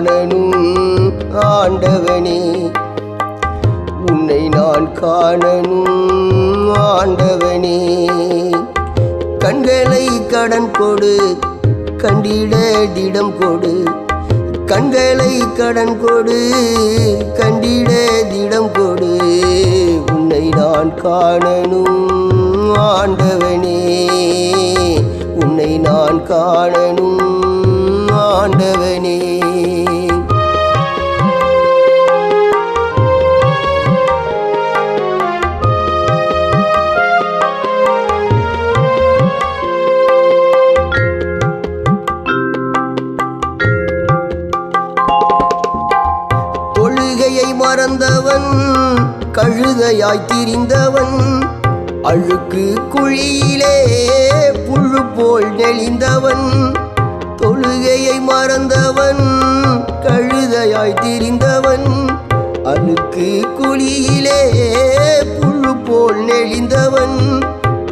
காணணும் ஆண்டவனே, உன்னை நான் காணணும் ஆண்டவனே. கண்களை கடன் கொடு, கண்டிட திடம் கொடு, கண்களை கடன் கொடு, கண்டிட திடம் கொடு. உன்னை நான் காணணும் ஆண்டவனே, உன்னை நான் காணணும் ஆண்டவனே. தொழுகையை மறந்தவன், கழுதையாய் திரிந்தவன், அழுக்கு குழியிலே புழு போல் நெளிந்தவன். தொழுகையை மறந்தவன், கழுதையாய் திரிந்தவன், அழுக்கு குழியிலே புழு போல் நெளிந்தவன்.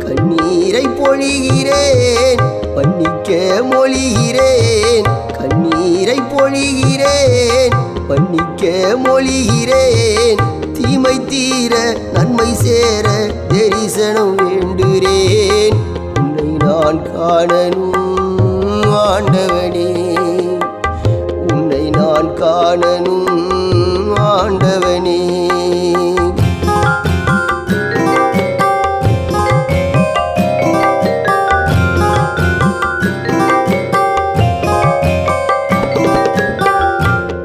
கண்ணீரை பொழிகிறேன், மன்னிக்க மொழிகிறேன், கண்ணீரை பொழிகிறேன், மன்னிக்க மொழிகிறேன். தீமை தீர நன்மை சேர தரிசனம் வேண்டுகிறேன். உன்னை நான் காணணும் ஆண்டவனே, உன்னை நான் காணணும் ஆண்டவனே.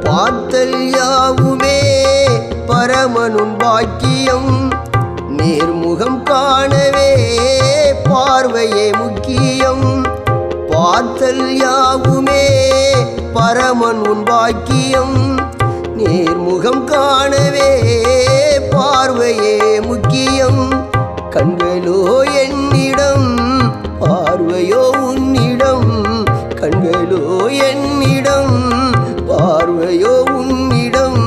பார்த்தல் யாவுமே பரமனும் பாக்கியம், நேர்முகம் காணவே பார்வையே முக்கியம். பார்த்தல் யாவுமே பரமன் உன் பாக்கியம், நேர்முகம் காணவே பார்வையே முக்கியம். கண்களோ என்னிடம், பார்வையோ உன்னிடம், கண்களோ என்னிடம், பார்வையோ உன்னிடம்.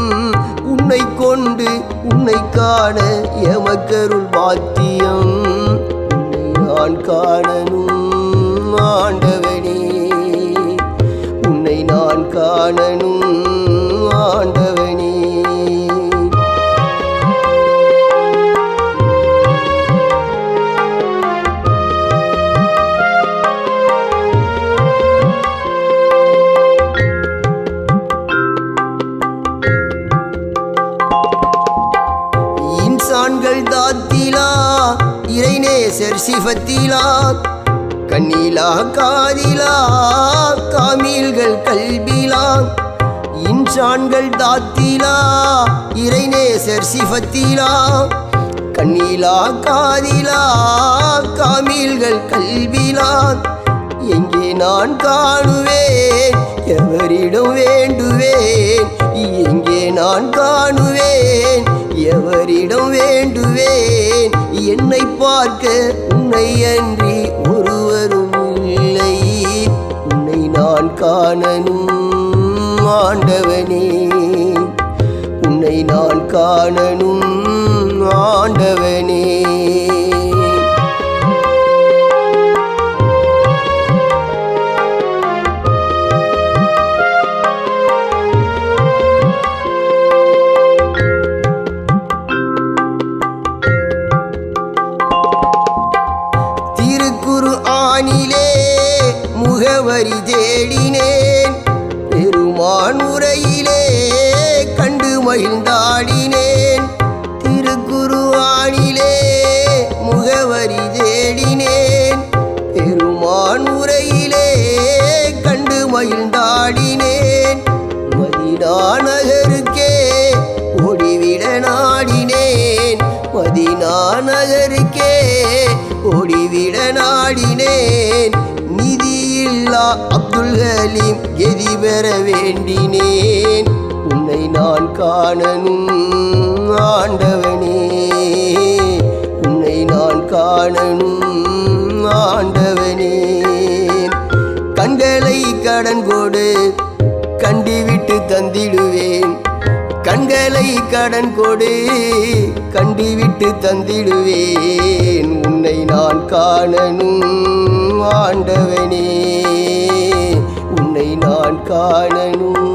உன்னை கொண்டு உன்னை காண எமக்கருள் பாக்கியம். உன்னை நான் காணணும் ஆண்டவனே, உன்னை நான் காணணும் ஆண்டவனே. இன்சான்கள் தாத்திலா இறைநேசர் சிவத்திலா, கண்ணிலா காதிலா காமில்கள் கல்விலா. இன்சான்கள் தாத்திலா இறைநேசர் சிவத்திலா, கண்ணிலா காதிலா காமில்கள் கல்விலா. எங்கே நான் காணுவேன், எவரிடம் வேண்டுவேன், எங்கே நான் காணுவேன், எவரிடம் வேண்டுவேன். என்னை பார்க்க உன்னை அன்றி ஒருவரும் இல்லை. உன்னை நான் காணணும் ஆண்டவனே, உன்னை நான் காணணும் ஆண்டவனே. திருக்குர்ஆனிலே முகவரி தேடினேன், பெருமான் உரையிலே கண்டு மகிழ்ந்தாடினேன். திருக்குர்ஆனிலே முகவரி தேடினேன், பெருமான் உரையிலே கண்டு மகிழ்ந்தாடினேன். மதீனா நகருக்கே ஓடிவிட நாடினேன், மதீனா நகருக்கே ஓடிவிட நாடினேன். நிதியில்லா அப்துல் ஹலீம் கெதி பெற வேண்டினேன். உன்னை நான் காணணும் ஆண்டவனே, உன்னை நான் காணணும் ஆண்டவனே. கண்களை கடன் கொடு, கண்டிவிட்டு தந்திடுவேன், கண்களை கடன் கொடு, கண்டிவிட்டு தந்திடுவேன். உன்னை நான் காணணும் ஆண்டவனே, உன்னை நான் காணணும்